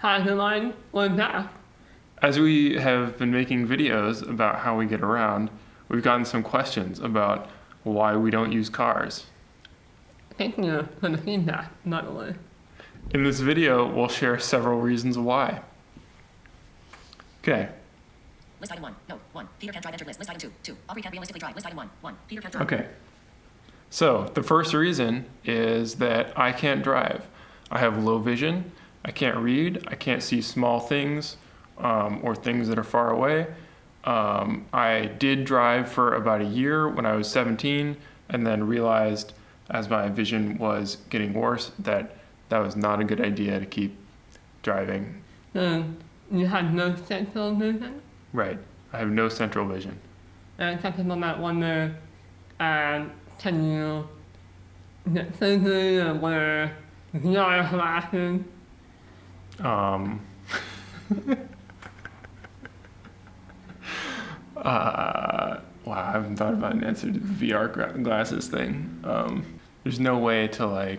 How's your mind? What's that? As we have been making videos about how we get around, we've gotten some questions about why we don't use cars. Thank you for the feedback, by the way. In this video, we'll share several reasons why. Okay. List item 1. No. 1. Peter can't drive entered list. List item 2. 2. Aubrie can't realistically drive. List item 1. 1. Peter can't drive. Okay. So the first reason is that I can't drive. I have low vision. I can't read. I can't see small things or things that are far away. I did drive for about a year when I was 17 and then realized as my vision was getting worse that was not a good idea to keep driving. You have no central vision? Right. I have no central vision. And some people might wonder, can you get surgery or wear VR glasses? Wow, I haven't thought about an answer to the VR glasses thing. There's no way to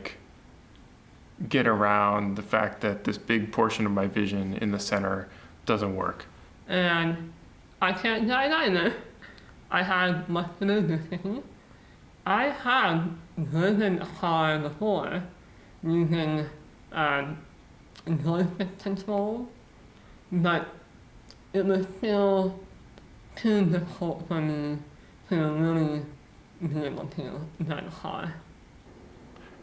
get around the fact that this big portion of my vision in the center doesn't work. And I can't drive either. I have muscular dystrophy. I have driven a car before using joystick control, but it was still too difficult for me to really be able to drive a car.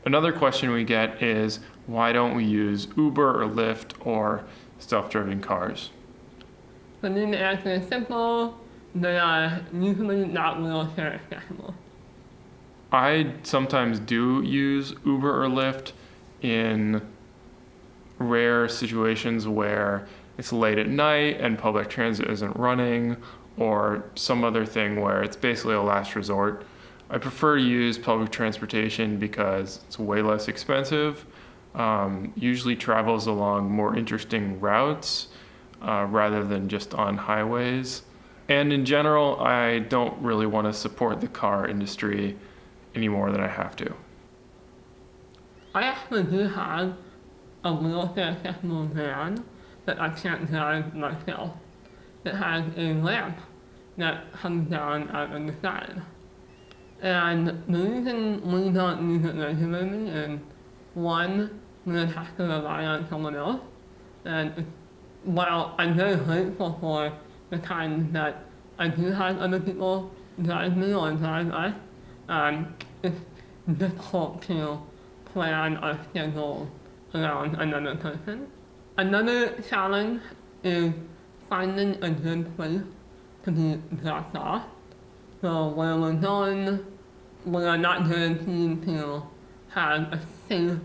Another question we get is, why don't we use Uber or Lyft or self-driving cars? So the answer is simple. They are usually not wheelchair accessible. I sometimes do use Uber or Lyft in rare situations where it's late at night and public transit isn't running, or some other thing where it's basically a last resort. I prefer to use public transportation because it's way less expensive, usually travels along more interesting routes rather than just on highways. And in general, I don't really want to support the car industry any more than I have to. I actually do have a wheelchair accessible van that I can't drive myself. It has a lamp that comes down out of the side. And the reason we don't use it regularly is, one, we would have to rely on someone else. And while I'm very grateful for the times that I do have other people drive me or drive us, it's difficult to plan our schedule around another person. Another challenge is finding a good place to be dropped off. So where we're going, we are not guaranteed to have a safe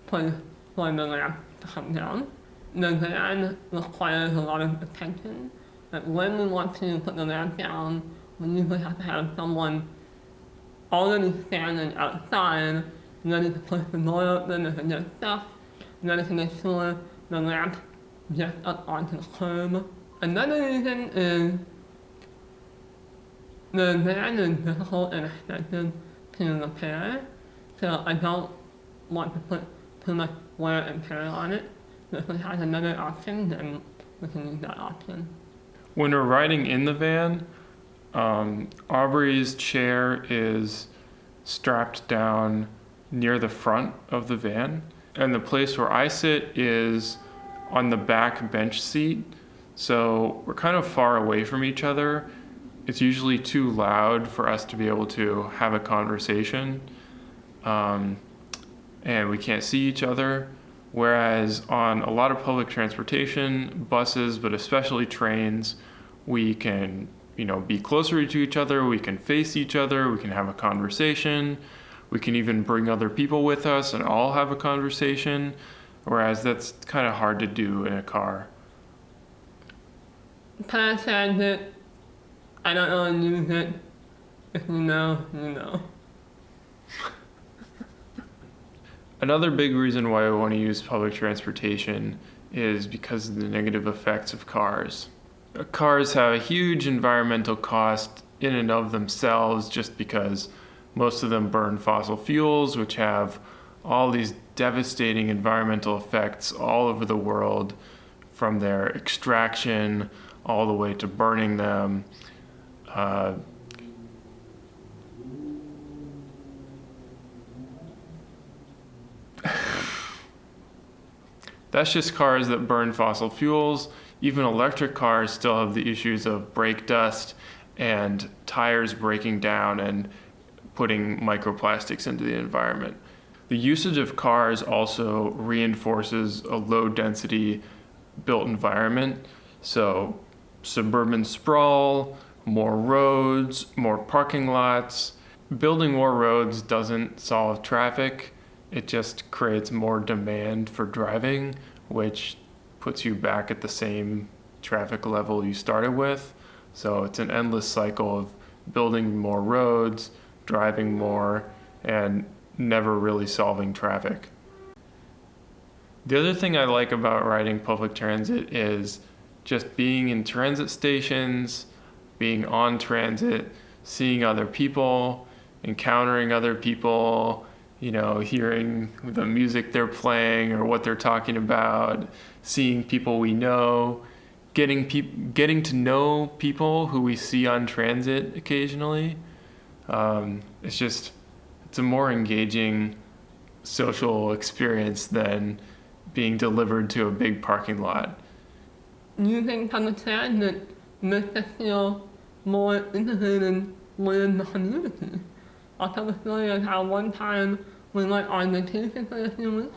place for the lamp to come down. The van requires a lot of attention. Like when we want to put the lamp down, we usually have to have someone already standing outside, ready to push the door open if it gets stuck, ready to make sure the lamp gets up onto the curb. Another reason is the van is difficult and expensive to repair, so I don't want to put too much wear and tear on it. So if we have another option, then we can use that option. When we're riding in the van, Aubrey's chair is strapped down near the front of the van, and the place where I sit is on the back bench seat, so we're kind of far away from each other. It's usually too loud for us to be able to have a conversation, and we can't see each other. Whereas on a lot of public transportation, buses, but especially trains, we can, be closer to each other, we can face each other, we can have a conversation, we can even bring other people with us and all have a conversation, whereas that's kind of hard to do in a car. Paratransit, I don't really use it. If you know, you know. Another big reason why I want to use public transportation is because of the negative effects of cars. Cars have a huge environmental cost in and of themselves just because most of them burn fossil fuels, which have all these devastating environmental effects all over the world, from their extraction all the way to burning them. That's just cars that burn fossil fuels. Even electric cars still have the issues of brake dust and tires breaking down and putting microplastics into the environment. The usage of cars also reinforces a low density built environment. So suburban sprawl, more roads, more parking lots. Building more roads doesn't solve traffic. It just creates more demand for driving, which puts you back at the same traffic level you started with. So it's an endless cycle of building more roads, driving more, and never really solving traffic. The other thing I like about riding public transit is just being in transit stations, being on transit, seeing other people, encountering other people, hearing the music they're playing or what they're talking about, seeing people we know, getting to know people who we see on transit occasionally. It's a more engaging social experience than being delivered to a big parking lot. Using public transit makes us feel more integrated within the community. I'll tell a story of how one time we went on vacation for a few weeks,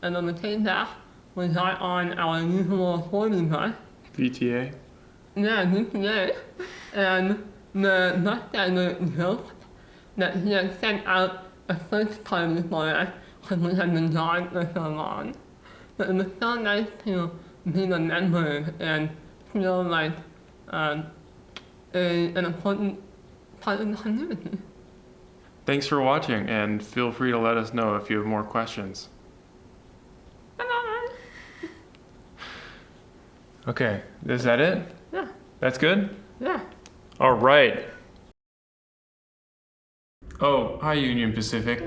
and on the way back, we got on our usual 40 bus. VTA? Yeah, VTA. And the bus driver joked that he had sent out a search party for us because we had been gone for so long. But it was so nice to be remembered and feel like an important part of the community. Thanks for watching, and feel free to let us know if you have more questions. Bye-bye. Okay, is that it? Yeah, That's good? yeah. All right. Oh, hi, Union Pacific.